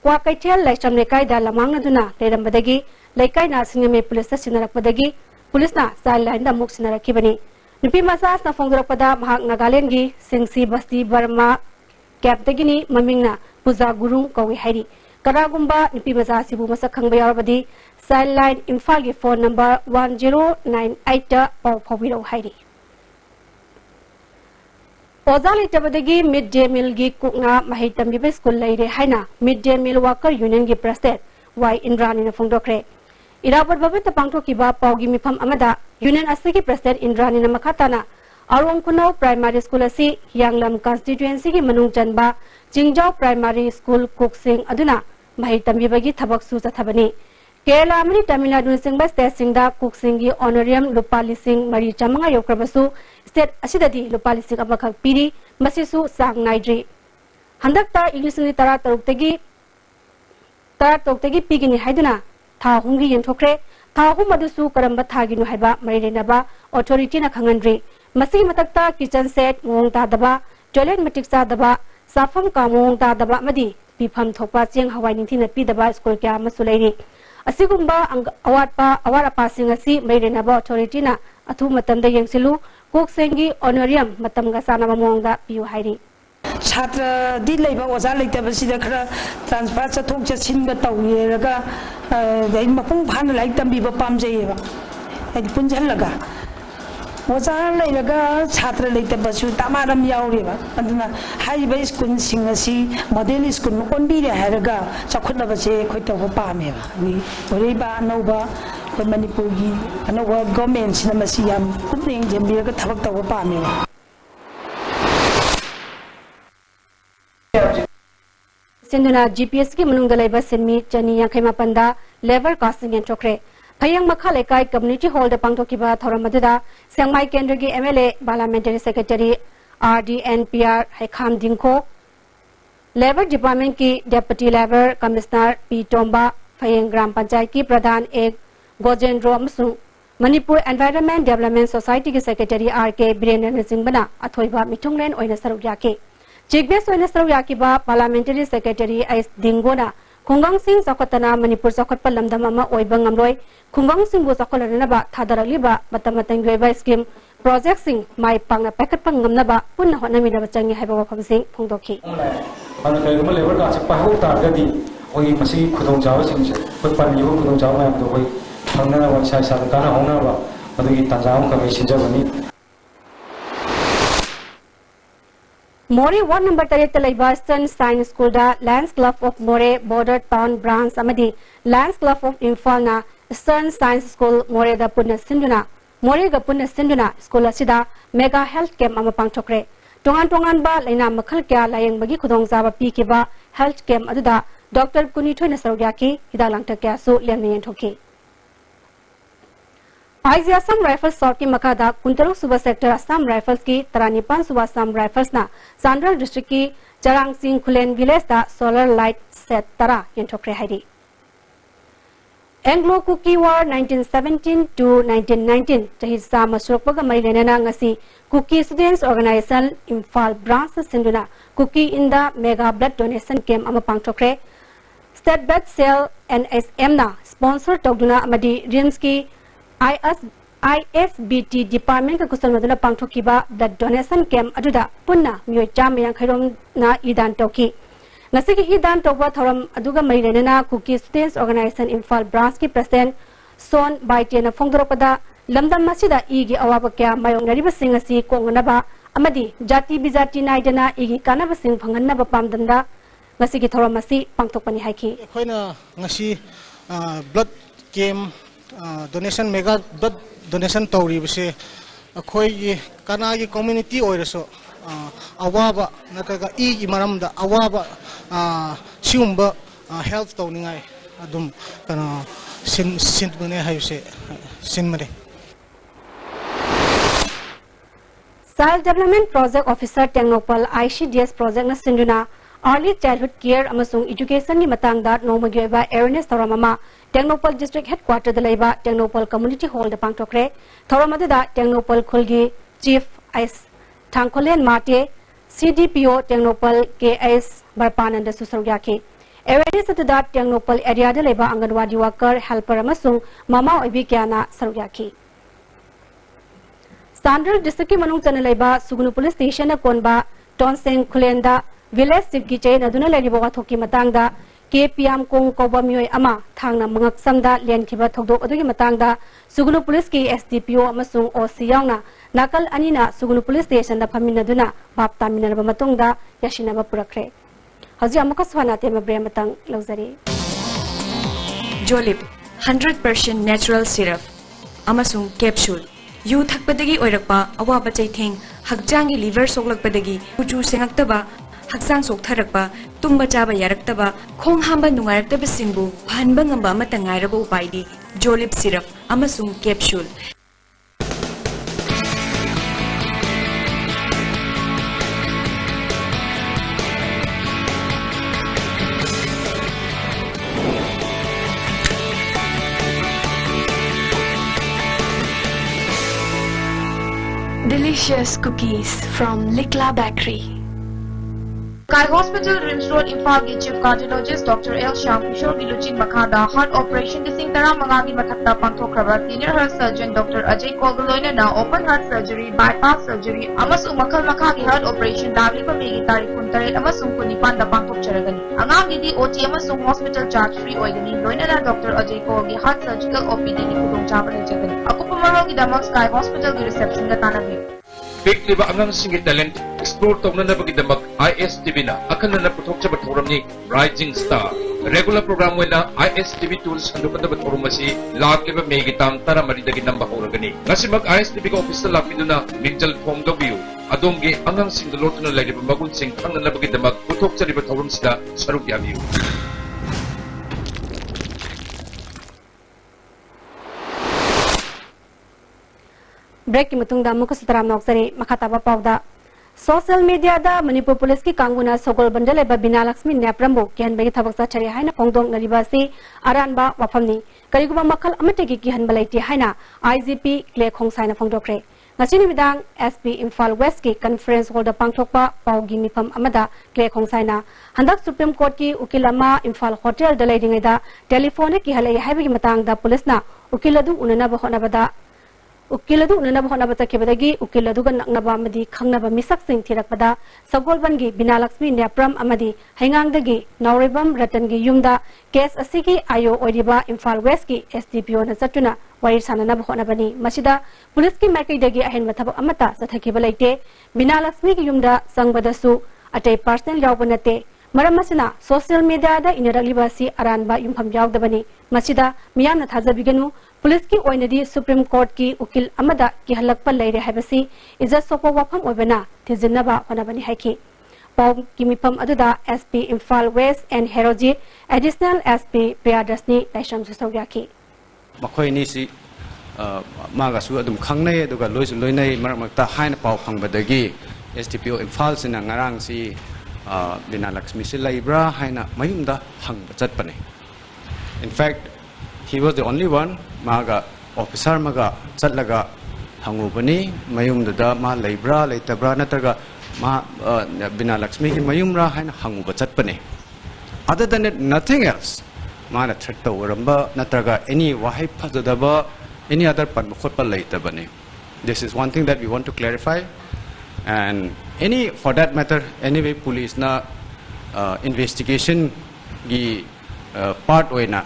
Kwakaitel Laisham Lekai da Lamang Naduna Lerambadagi Laikai na Singame Police Sinarakpadagi Police na Child Line da Muk Sinarakibani Nupi Masas na Fongdurapada Mahak Nagalengi Singsi Basti Burma Captagini Mamingna Puza Gurung Kawi Hairi Karagumba Nupi Masas Sibu Masakhang Bayarabadi Sideline Imphal phone number 1098 Pau Pawiro Hairi Ozali Tabadagi Midday Meal Gi Kukna Mahitam Bibe School Lady Haina Midday Meal Worker Union Gi President Y Indran in Fongdokre Irabad Babet Pangto Kiba Paugi Mipam Amada Union Asigi President Indrani Namakatana Arong Kuno Primary School asi Yanglam Constituency ki Manung Chanba Jingjao Primary School Kuksing Aduna Mahitambi bagi Thabak Su Chathabani Kerala Amani Tamil Nadu Singba State Singda Kuksing gi Honorarium Lupali Singh Mari Chamanga Yokrabasu State Asidadi Lupali Singh Abakak Piri Masisu Sang Naidri Handakta English ni Tara Taruktegi Pigini Haiduna Tha Hungi Yentokre Tha Humadusu Karamba Thaginu Haiba Marirenaba Authority na Khangandri Masi Matakta Kitchen Set Mong Tadaba Toilet Matiksa Daba Safam Kamong Tadaba Madi Pipam Thopa Chiang Hawaii Nintina Pidaba School Kya Masulari Asigumba awat passing asi Marirenaba Authority na Athu Matamda Yangsilu Koksengi Honorarium Matam Gasana Mamongda Piu Hairi छात्र दी लेबा ओजा लेतबसिदा खरा transfer चथोक चसिनगा तौयेरगा दै मपुंग फान like तंबीबा पामजेयेबा हदि पुंजलगा ओजा लेरगा छात्र लेतबसु तमारम यावरेबा अदुना हाइबा school सिंगसी model school ओनबीरे हायरगा चखुनबसे खोइतबा पामेबा नि ओरेबा अनौबा खोइ मणिपुरगी अनौबा गवर्नमेंट सिनमसी याम पुनिंग जेंबीरगा थबक तबा पामेबा Sinduna GPS ki Manung Dalai Basinmi Chani Yankema Panda Level Casting and Chokre Payang Makhalekai Community Hall the Pangtokiba Thoramadida Sangmai Kendrigi MLA Parliamentary Secretary RDNPR Haikam Dinko Level Department ki Deputy Level Commissioner P Tomba Payang Gram Panchayat ki Pradhan Ek Gojendro Amsung Manipur Environment Development Society ki Secretary RK Biren Singh Bana Athoiba Mitunglen Oina Sarugyake Chigbes Oina Saruyakiba Parliamentary Secretary Ais Dingona Kungang Singh Sakotana Manipur Sakot Palamdam Ama Oibang Amroy Kungang Singh Bu Sakolanaba Tadaraliba Matamatang Greva Scheme Project Singh Mai Pang Packet Pangamnaba Puna Honamida Changi Haba Pam Singh Pongdoki Anakayuma level ka pahu targadi oi masi khudong jawa sing put pan yu khudong jawa ma do oi thangna wa sai sa ta na hona ba adagi tanjam ka mai sinjabani More 1 number 3 Western Science School da Lions Club of More Border Town Branch Amadi Lions Club of Imphal na Eastern Science School More da Punna Sinduna More ga Punna Sinduna School asida Mega Health Camp amapang chokre Tongan ba laina makhal kya layang bagi khudong jaba pi ke ba health camp aduda Dr. Kunithoi na sarugyaki hidalang takya su lian thoki Aizia Assam Rifles Sort की मकादा कुंतरु सुबह sector Assam rifles की तरानीपान सुबह Assam rifles ना सांड्रल district की चरांग सिंह खुलेन विलेज दा सोलर लाइट सेट तरा यंठोक्रे हाइडी एंग्लो कुकी वार 1917 to 1919 तहिसा मसरुकपगा मरिलेना ngasi Kuki students organisation Imphal branch सिंधुना Kuki in the mega blood donation camp अमा पांगथोक्रे स्टेट ब्लड सेल NSM ना स्पॉन्सर तौदुना अमदी रिम्स की ISBT Department ka kusal madula pangthokiba blood donation camp aduda punna mioi cham yang khairom na idan toki ngasigi idan tokwa thoram aduga mairenana Cookie Students Organization Imphal Branch ki President Son Baite na phongdoropada lamdam masida igi awaba kya mayong nariba singasi kongnaba amadi jati bijati naidana igi kanaba sing phanganna ba pamdanda ngasigi thoram masi pangthokpani haiki khoina ngasi blood camp donation mega blood donation tawri bise akhoi kana gi community oiraso awaba nakaga igi maramda awaba siumba health tawningai adum kana sin hayse sinmare Child Development Project Officer Tengnopal ICDS project na sinduna Early Childhood Care amasung Education ni matangda nomagi ba awareness thoramama Tengnopal District Headquarter dalaiba Tengnopal Community Hall da pangtokre thoramadada Tengnopal Khulgi Chief Ice Thangkolen Mate CDPO Tengnopal KS Barpananda Susaryaki awareness da Tengnopal area dalaiba Anganwadi worker helper amasung mama oibi kyana saryaki Standard District ki manung chanalaiba Sugnu Police Station na konba Tonseng Khulenda Village Sibgiche naduna lariba thoki matangda KPM kong koba mioi ama thangna mangak samda len khiba thokdok adugi matangda Sugnu Police ki SDPO amasung OC yauna nakal anina Sugnu Police Station da phamina duna bap tamina ba matungda yashina ba purakre haji amaka swana te mabre matang lawzari Jolip 100% natural syrup amasung capsule yu thakpadagi oirakpa awaba chaitheng hakjangi liver soklakpadagi uchu sengaktaba haksang soktharakpa tumba chaba yaraktaba khong hamba nungaraktaba singbu phanba ngamba amata ngairaba upaidi jolip syrup amasung capsule Delicious cookies from Likla Bakery. Sky Hospital, Rims Road, Imphal ki Chief Cardiologist Dr. L. Shyam Kishore ki Luchin Makhada Heart Operation Dising Tara Mangagi Mathakta Pangthokraba Senior Heart Surgeon Dr. Ajay Kolgaloina na Open Heart Surgery, Bypass Surgery, Amasung Makhal Makhagi Heart Operation Dabli Pamigi Tarikh Kuntare Amasung Kunipan da Pangthokcharagani. Angang gidi OT Amasung Hospital Charge Free Oigani Loina na Dr. Ajay Kolgi Heart Surgical OPD ni Khudongchaba leijagani. Akupa Marogi Damak Sky Hospital ki reception da tanabi. Big liba angang singi talent explore tawna na bagidamak ISTV na akan na puthok sa bathuram ni Rising Star regular program wena ISTV tools handukan na bathuram masi lakiba megitam tara maridagi namba horagani ngasi mag ISTV ka office na lapido na minjal form w adongge angang singdolot na lagi magun sing ang na bagidamak puthok sa bathuram sida sarug yabiu. Break ki mutung da muka sutaram noksari makataba pawda social media da Manipur police ki kanguna sogol bandale ba bina Lakshmi Neprambo kihan bagi thabak sa chari haina pongdong naribasi aranba wafamni kariguba makal amate ki kihan balaiti haina IGP Clay Khongsaina pongdokre ngasini midang SP Imphal West ki conference hall da pangthokpa pawgi mifam amada Clay Khongsaina handak Supreme Court ki ukilama Imphal Hotel da leiding da telephone ki halai haibagi matang da police na ukiladu unana ba honabada ukiladu unana bhona bata kebadagi ukiladu gan naknaba amadi khangnaba misak sing thirakpada sagolbangi bina Lakshmi Nepram amadi haingangdagi Nauribam Ratangi yumda case asigi ayo oiriba Imphal West ki SDPO na chatuna wari sanana bhona bani masida police ki maikaidagi ahen mathab amata sathakiba leite bina Lakshmi ki yumda sangbadasu atay personal yawbanate Maramasina social media da inaralibasi aranba yumpham yawdabani masida miyamna thajabiganu police ki oinadi Supreme Court ki ukil amada ki halakpa leire habasi izat sopo wafam obena tijinaba onabani haiki paw ki mifam aduda SP Imphal West and Heroji additional SP Priyadasni laisham susogyaki makhoi ni si maga su adum khangnai aduga loisu loinai marakmakta haina paw phangbadagi SDPO Imphal sina ngarang si bina Lakshmi si laibra haina mayumda hangba chatpane in fact he was the only one maga officer maga chatlaga hangubani mayumda ma laibra laitabra nataga ma bina Lakshmi ki mayumra haina hanguba chatpane other than it nothing else mana threat uramba nataga any wahai phajadaba any other panmukhotpa laitabane this is one thing that we want to clarify and any for that matter anyway police na investigation gi part oina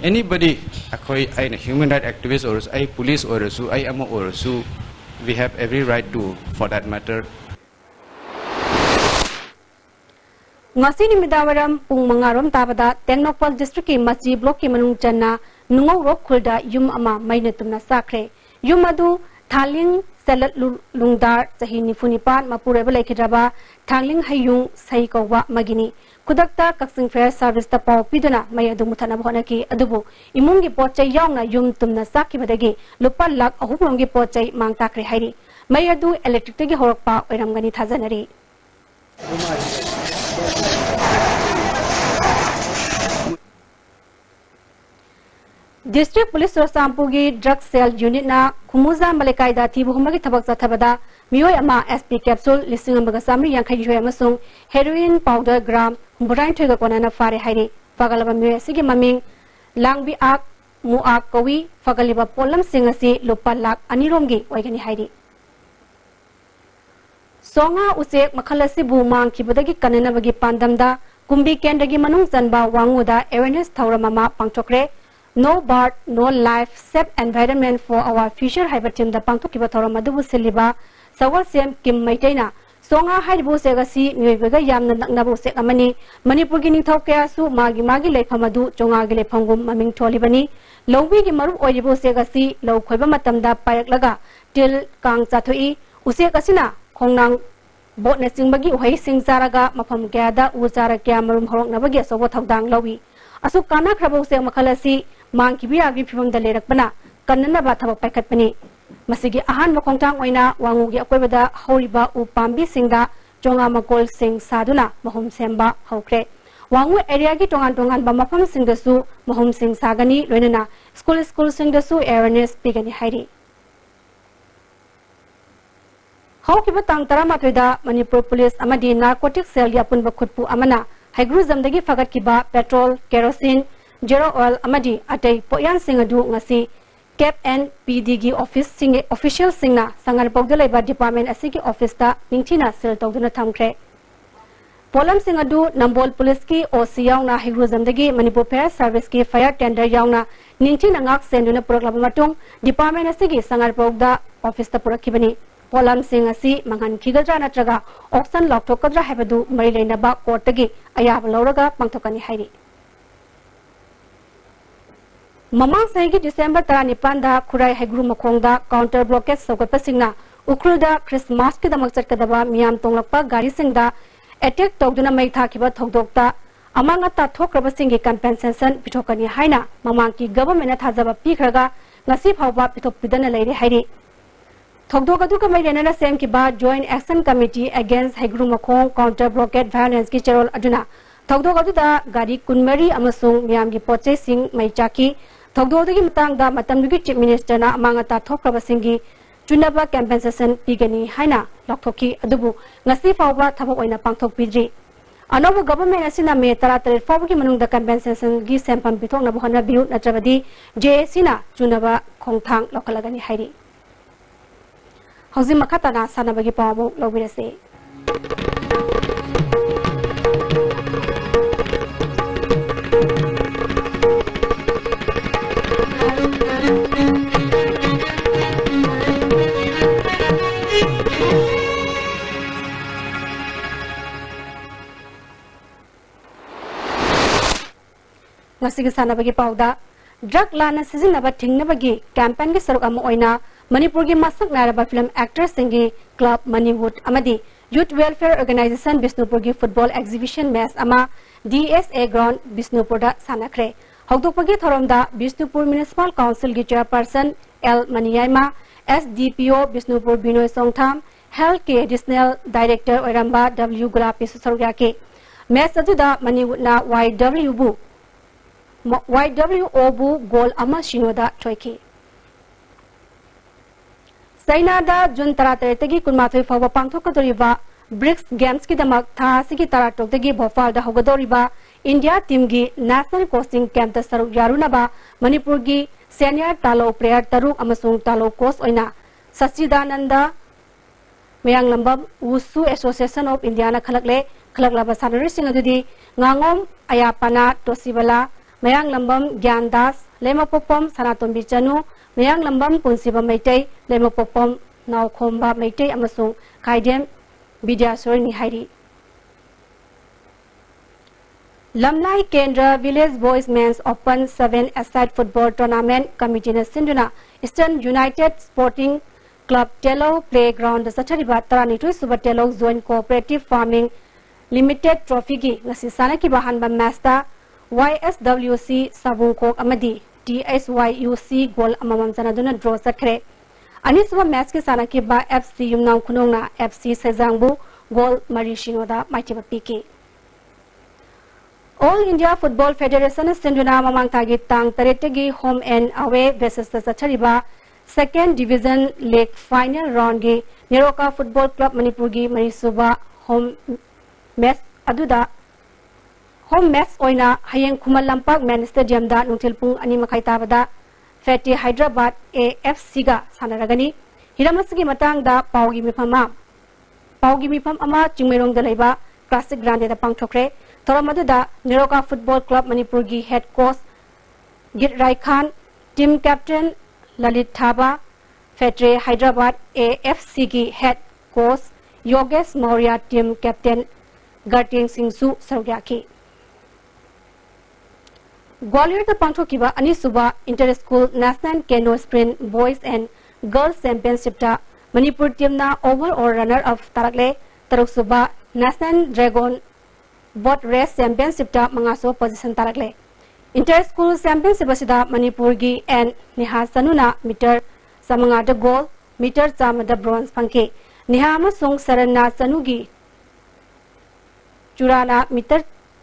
anybody akoi a human right activist or a police or su I am or su we have every right to for that matter ngasi ni midawaram pung mangarom tabada Tengnokpal district ki machi block ki manung channa nungau rok khulda yum ama maina tumna sakre yum adu thaling Salat lungdar sahi nifunipan mapureba laikhidraba thangling hayung sai kawwa magini kudakta kaksing fair service ta paw piduna mai adu muthana bhonaki adubu imungi pochai yaungna yum tumna sakibadagi lupa lakh ahumrongi pochai mang takre hairi mai adu electric tagi horakpa oiramgani thajanari District Police Rosampugi Drug Cell Unit na Kumuza Malekaida Tibuhumagi Tabak Satabada Mioy Ama SP capsule listing amaga samri yankai joy amasung heroin powder gram Burain Trigger Konana Fare Hairi Fagalaba Mioy Sigi Maming Langbi Ak Muak Kawi Fagaliba Polam Singasi Lupa Lak Aniromgi Oigani Hairi Songa Usek Makalasi Bumang Kibudagi Kanana Bagi Pandamda Kumbi Kendagi Manung Zanba Wanguda Awareness Tauramama Pangtokre No Bird, No Life, Safe Environment for Our Future Hyper Team the Pangtok Kibatoro Madubu Siliba, Sawal Sem Kim Maitena, Songa haibu segasi miwega yamna naknabu segamani Manipur gi ningthau kya su magi leifamadu chonga gi leifamgum maming tholibani lowbi gi maru oibu segasi low khoiba matamda pailaga til kang chathoi usek asina khongnang bot na singbagi uhai singzaraga mafam gyada uzara kya marum horok nabagi sobo thodang lowi asu kana khrabo se makhalasi mangkibi agi phimamda lerakpana kannana ba thaba paikhatpani masigi ahan makhongtang oina wangugi akoibada horiba upambi singda chonga makol sing saduna mahum semba hokre wangu area gi tongan ba mafam singdasu mahum sing sagani loinana school singdasu awareness pigani hairi Hawkiba tang taramatoida Manipur Police amadi narcotic cell gi apunba khutpu amana haigru zamdagi fagat kiba petrol kerosene zero oil amadi atai poyan singadu ngasi Cap and PD gi office sing official singna sangar pogdalai ba department asigi office ta ningchina sel tawduna thamkre Polam singadu Nambol Police ki OC yauna haigru zamdagi Manipur Fire Service ki fire tender yauna ningchina ngak senduna puraklaba matung department asigi sangar pogda office ta purakibani Polam sing asi mangan khigadra natraga option lokthokadra habadu mari leinaba court gi ayab lawraga pangthokani hairi Mamang saigi December 19 da Khurai Haigru Makhongda counter blockade sokatpa singna Ukrulda Christmas ki damak chatkadaba miyam tonglakpa gari singda attack tawduna mai thakiba thodokta amanga ta thokraba singi compensation pithokani haina mamang ki government na thajaba pikhraga ngasi phawba pithok pidana leire hairi Thogdogadu ka mai renana sem ki ba Joint Action Committee Against Haigru Makhong Counter Blockade Violence ki cherol aduna Thogdogadu da gari kunmari amasung miyam gi poche sing mai chaki Thogdogadu matang da matamdugi Chief Minister na amanga ta thokraba singi chunaba compensation pigani haina lokthoki adubu ngasi fawba thabok oina pangthok pidri anobu government asina me taratare fawgi manungda compensation gi sempam pithok na bohana biu natrabadi JAC na chunaba khongthang lokalagani hairi Hauzi makata na sanabagi pawamu lobirase Ngasigi sanabagi pawda drug lana sizinaba thingnabagi campaign gi saruk ama oina Manipur gi masak naraba film actors singi club Moneywood amadi youth welfare organization Bisnupur gi football exhibition match ama DSA ground Bisnupur da sanakre hawdokpagi thoromda Bisnupur municipal council gi chairperson L Maniyaima SDPO Bisnupur Binoy Songtham health care additional director oiramba W Gulapi Susaryake match aduda Moneywood na YWO bu goal ama shinoda choiki Sainada Jun Tarategi Kunmatui Fawa Pangthokadoriba BRICS Games ki damak tha sigi taratokdagi Bhopal da hogadoriba India team gi national coaching camp da saruk yarunaba Manipur gi senior talo player taruk amasung talo coach oina Sachidananda Mayang Lambam Wusu Association of India na khalaklaba sanari sing adudi ngangom ayapana tosibala Mayang Lambam Gyandas Lemapopom Sanatombi Chanu Mayang Lambam Punsiba Maitei Lemapopom Naukhomba Maitei amasung Kaidem Bidyasori ni hairi Lamlai Kendra Village Boys Men's Open 7-a-side football tournament committee na sinduna Eastern United Sporting Club Telo Playground Sachariba Taranitui Suba Telo Zone Cooperative Farming Limited Trophy gi ngasi sana ki bahanba match YSWC Sabungkok amadi TSYUC goal amamam sanaduna draw sakre aniswa match ki sana ki ba FC Yumnam Khunongna FC Sejangbu goal Marishinoda maitiba piki All India Football Federation senduna mamang tagi tang taretegi home and away versus Sachariba second division league final round gi Neroka Football Club Manipur gi Marisuba home match aduda Home match oina hayeng Khumal Lampak Man Stadium da nungthilpung ani makai tabada Fatty Hyderabad AFC ga sanaragani hiramasigi matang da paugi mifam ama chingmerong da leiba classic grande da pangthokre thoramadu da Neroka Football Club Manipur gi head coach Git Rai Khan team captain Lalit Thaba Fatty Hyderabad AFC gi head coach Yogesh Maurya team captain Garting Singh Su Sarugyaki. Gwalior the Pangthokiba Anisuba Inter-School National Canoe Sprint Boys and Girls Championship ta Manipur team na overall runner-up tarakle Taruksuba National Dragon Boat Race Championship ta mangaso position tarakle. Inter-School Championship asida Manipur gi and Niha Sanuna meter samanga the gold meter chamada bronze pangke. Niha amasung Sarana Sanugi Jurana meter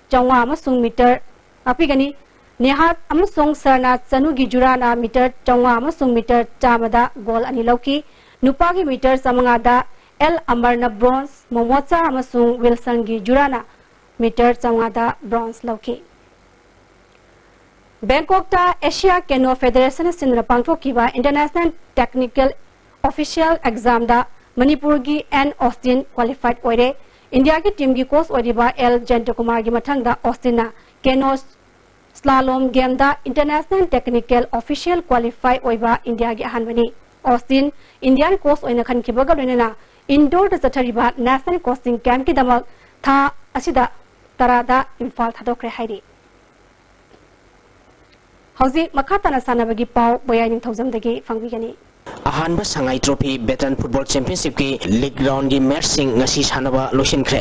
Changwa amasung meter apigani Nihat amasung Sarna Sanugi Jurana meter Changwa amasung meter chamada gold ani lauki Nupagi meter samangada El Amarna bronze Momocha amasung Wilson gi Jurana meter chamada bronze lauki. Bangkok ta Asia Canoe Federation Sindra Pangthokiba International Technical Official Exam da Manipur gi and Austin qualified oire India ki team gi coach oriba L Jantakumar gi mathangda Austin na Canoe Slalom game da International Technical Official qualify oiba India gi ahanbani Austin Indian coach oina khankibaga loinana indoor da chathariba national coaching camp ki damak tha asida tarada Imphal thadokre hairi Hausi makatana sanabagi pau boyaning thaujamdagi fangbigani Ahanba Sangai Trophy Veteran Football Championship ki league round gi match sing ngasi sanaba loisinkhre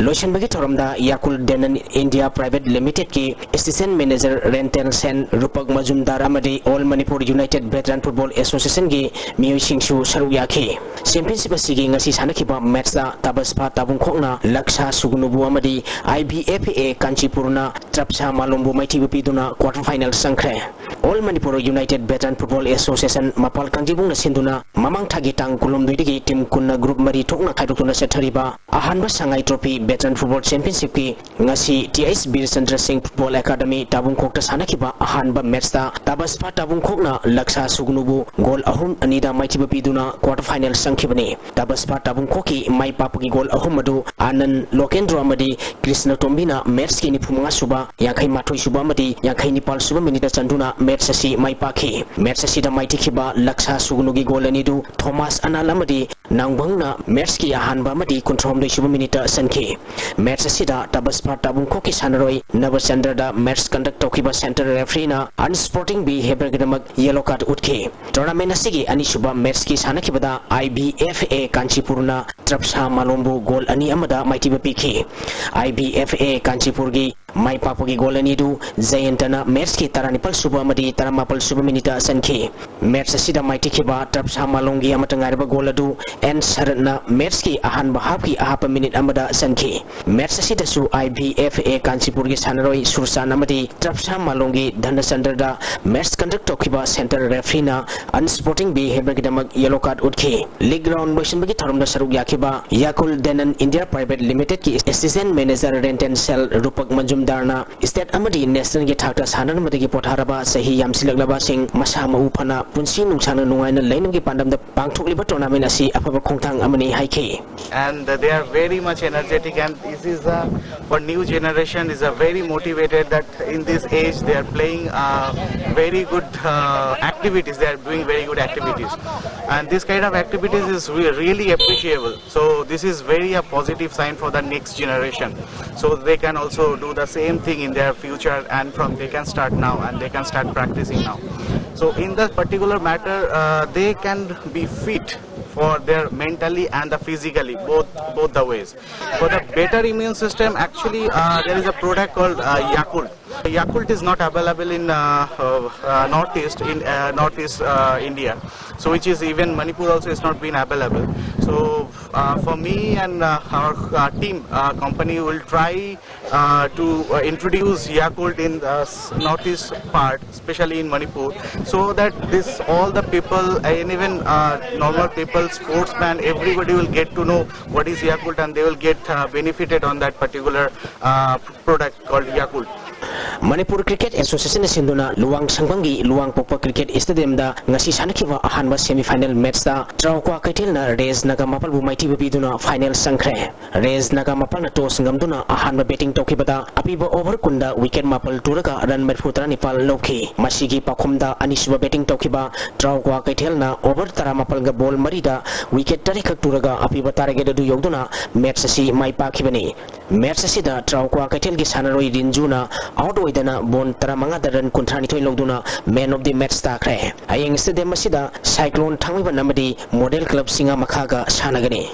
loisinbagi thoramda Yakul Denan India Private Limited ki assistant manager Rentel Sen Rupak Majumdar amadi All Manipur United Veteran Football Association gi miyoi singsu saru yakhi championship asigi ngasi sanakiba match da tabaspa tabungkhokna Laksha Sugnubu amadi IBFA Kanchipurna Trapsa Malombu Maiti bipiduna quarter final sangkhre All Manipur United Veteran Football Association Mapal Kanjibung na sinduna mamang thagi tang kulum duidigi team kunna group mari thokna khaidukuna sethariba ahanba Sangai Trophy Veteran Football Championship ki ngasi TS Bir Chandra Singh Football Academy tabungkhokta sanakiba ahanba match ta tabaspa tabungkhokna Laksha Sugnubu goal ahum anida maiti bipiduna quarter final sangkhibani tabaspa tabungkhoki mai papugi goal ahum adu Anand Lokendra amadi Krishna Tombina match ki niphumanga suba yakhai mathoi suba amadi yakhai nipal suba minute chanduna match asi mai pakhi match asi da maiti khiba Laksha Sugnugi goal anidu Thomas Analamadi nangbangna match ki ahanba amadi kontrom doi suba minute sankhi match asi da tabaspa tabungkhoki sanaroi Navachandra da match conduct tokhiba center referee na unsporting behavior gidamak yellow card utkhi tournament asigi ani suba match ki sanakibada IBFA Kanchipurna Trapsa Malombu goal ani amada maiti bapikhi IBFA Kanchipur gi mai papugi goal anidu Jayantana match ki taranipal suba amadi taramapal suba minute sankhi match asida maiti khiba Trapsa Malongi amatangariba goal adu and Saratna match ki ahanba half ki ahapa minute amada sankhi match asida su IBFA Kanchipur gi sanaroi Sursan amadi Trapsa Malongi Dhanasandra da match conduct tokhiba center referee na unsporting behavior gidamak yellow card utkhi league round motion bagi tharumna saruk yakhiba Yakul Denan India Private Limited ki assistant manager Renten Cell Rupak Majumdarna state amadi national gi thakta sanan madagi potharaba sahi yamsilaglaba sing masa mau phana punsi nungsana nungaina lainam gi pandam da pangthokliba tournament asi afaba khongthang amani haikhi and they are very much energetic and this is for new generation is a very motivated that in this age they are playing very good activities, they are doing very good activities and this kind of activities is really appreciable, so this is very a positive sign for the next generation, so they can also do the same thing in their future and from they can start now and they can start practicing now. So in that particular matter they can be fit for their mentally and the physically both the ways. For the better immune system actually there is a product called Yakult. Yakult is not available in northeast India, so which is even Manipur also is not been available. So for me and our team company will try to introduce Yakult in the northeast part, especially in Manipur, so that this all the people and even normal people, sportsmen, everybody will get to know what is Yakult and they will get benefited on that particular product called Yakult. Manipur Cricket Association sinduna luang sangbangi luang pokpa cricket stadium da ngasi sanakhiba ahanba semi final match da Traukwa Kaitel na Rez Naga Mapal bu maiti biduna final sangkhre Rez Naga Mapal na toss ngamduna ahanba batting tokibada apiba over kunda wicket mapal turaga run merfutra nipal lokhi masigi pakhumda anisuba batting tokiba Traukwa Kaitel na over tara mapal ga ball marida wicket tarikak turaga apiba target du yogduna match si mai pakhibani match si da Traukwa Kaitel gi sanaroi rinjuna out oidana bon tara manga da run kunthani thoi logduna man of the match ta khre ayeng stadium sida cyclone thangwiba namadi model club singa makhaga sanagani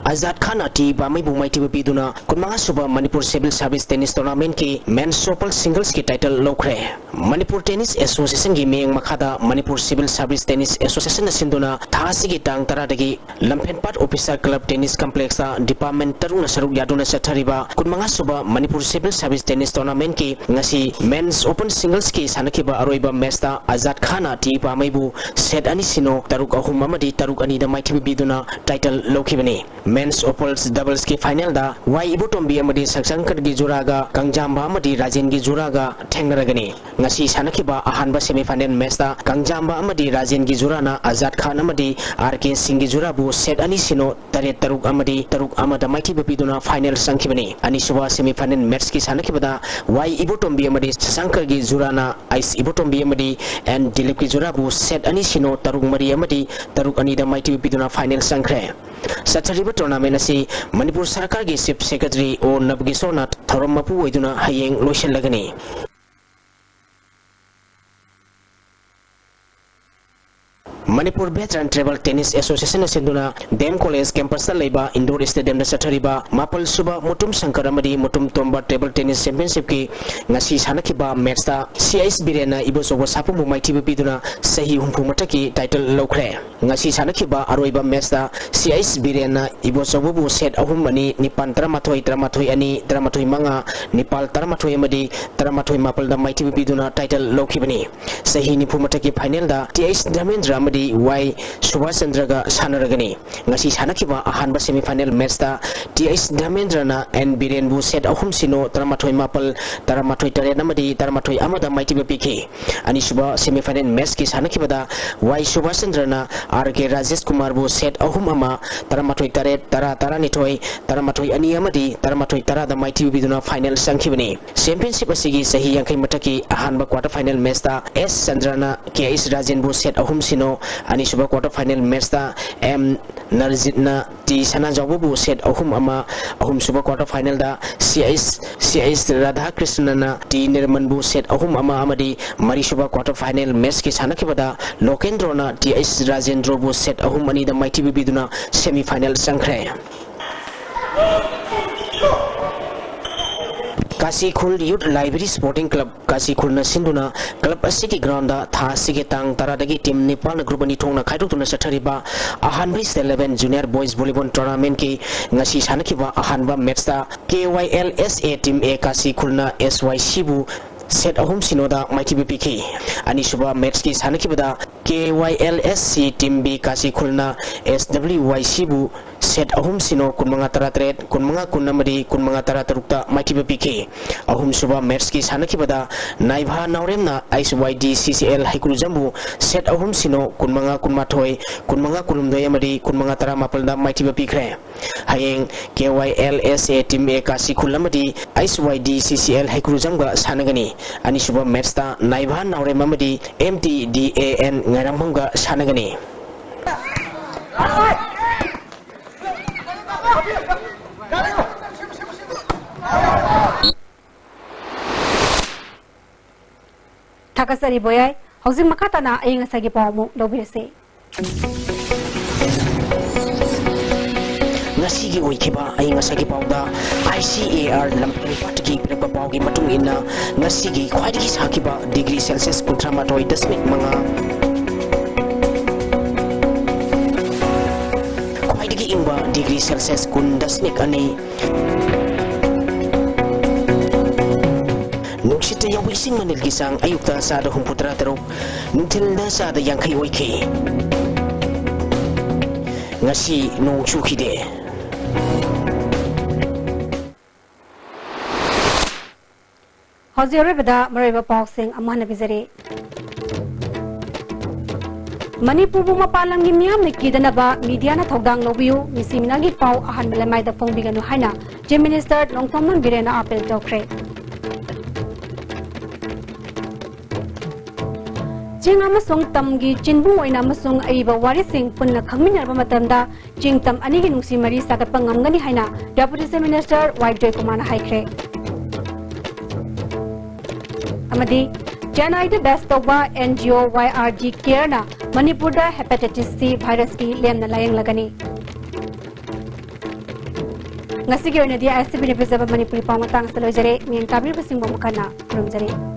Azad Khan ati bamai bumai ti biduna kunmanga suba Manipur Civil Service Tennis Tournament ki men's triple singles ki title lokre Manipur Tennis Association gi meng makhada Manipur Civil Service Tennis Association sinduna thasi gi tang tara dagi Lampenpat Officer Club Tennis Complex a department taruna saruk yaduna sathariba kunmanga suba Manipur Civil Service Tennis Tournament ki ngasi men's open singles ki sanakiba aroiba match ta Azad Khan ati bamai bu set ani sino taruk ahum amadi taruk ani da maiti biduna title lokibani men's opals doubles ki final da wai ibutombi amadi saksankar gi juraga kangjamba amadi rajen gi juraga thengragani ngasi sanakiba ahanba semi final match da kangjamba amadi rajen gi jurana Azad Khan amadi RK Singh gi jurabu set ani sino tare taruk amada maiti biduna final sankhibani ani suba semi final match ki sanakiba da wai ibutombi amadi sasankar gi jurana ice ibutombi amadi and dilip gi jurabu set ani sino taruk mari amadi taruk ani da maiti biduna final sankre Sathariba tournament asi Manipur Sarkar gi Chief Secretary O Nabgisona Thorom Mapu oiduna hayeng lotion lagani Manipur Veteran Travel Tennis Association sinduna Dem College campus laiba indoor stadium na sathariba mapal suba mutum sankar amadi mutum tomba table tennis championship ki ngasi sanakiba match ta CIS Birena ibosobo sapu maiti biduna sahi humpu mataki title lokre ngasi sanakiba aroiba match ta CIS Birena ibosobo bu set ahum ani nipan tramathoi ani tramathoi manga nipal tramathoi amadi tramathoi mapal da maiti biduna title lokibani sahi nipu mataki final da TS Dhamendra amadi Y Subhash Chandra ga sanaragani ngasi sanakiba ahanba semi final match ta TS Dhamendra na and Biren bu set ahum sino tramathoi mapal tramathoi tare namadi tramathoi amada maiti bpk ani suba semi final match ki sanakiba da Y Subhash Chandra na RK Rajesh Kumar bu set ahum ama tramathoi tare tara ni thoi tramathoi ani amadi tramathoi tara da maiti biduna final sankhibani championship asigi sahi yankai mataki ahanba quarter final match ta S Chandra na KS Rajen bu set ahum sino ani suba quarter final match ta M Narjitna T Sana Jawabu set ahum ama ahum suba quarter final da CIS Radha Krishna na T Nirman bu set ahum ama amadi mari suba quarter final match ki sanakibada Lokendro na TS Rajendro bu set ahum ani da maiti biduna semi final sangkhre Kasikhul Youth Library Sporting Club Kasikhul na sinduna club asiki ground da tha sige tang taradagi team Nepal na group ani thongna khaidokuna sathariba ahanba state 11 junior boys volleyball tournament ki ngasi sanakiba ahanba match ta KYLSA team A Kasikhul na SYC bu set ahum sinoda maiti bpk ani suba match ki sanakibada KYLSC team B Kasikhul na SWYC bu set ahum sino kunmanga taratret kunmanga kunamari kunmanga taratarukta maiti bpk ahum suba match ki sanakibada naibha naurem na ICYD CCL haikulu jambu set ahum sino kunmanga kunmathoi kunmanga kulumdoi amari kunmanga tara mapalda maiti bpkre hayeng KYLSA team A Kasikhul amadi ICYD CCL haikulu jamga sanagani ani suba match ta naibha naurem amadi MTDAN ngaramhanga sanagani Thakasari boyai hozing makata na ayeng asagi pawmu lobirase ngasigi oikiba ayeng asagi pawda ICAR Lampenpat ki prepa pawgi matung ina ngasigi khwaidigi sakiba degree Celsius kuntramatoi dasmik manga khwaidigi ingba degree Celsius kun dasmik ani Nuksita yaw ising manil gisang ayukta sa da humputra tarok nutil na sa da yang kay oike ngasi nung chukide Hozir beda Mariba Pausing Amana Bizare. Manipur Buma Palang Nimiam Nikidanaba, Mediana Togdang Lobiu, Missiminagi Pau Ahan Melamai the Fong Biganu Haina, Jim Minister Longtoman Birena Apel Dokre. Jing Amasung Tamgi, Jinbu in Amasung Aiba Warising Punna Kamina Matamda, Jing Tam Anigi Nusi Mari Sakapangangani Haina, Deputy Minister Y.J. Kumana Haikre. Amadi, Janai best of NGO YRG Kerna, Manipur hepatitis C virus ki lem na layang lagani. Ngasigi na dia STB ni Manipuri pamatang sa lojare, miyang tabir basing bumukana, kurumjare.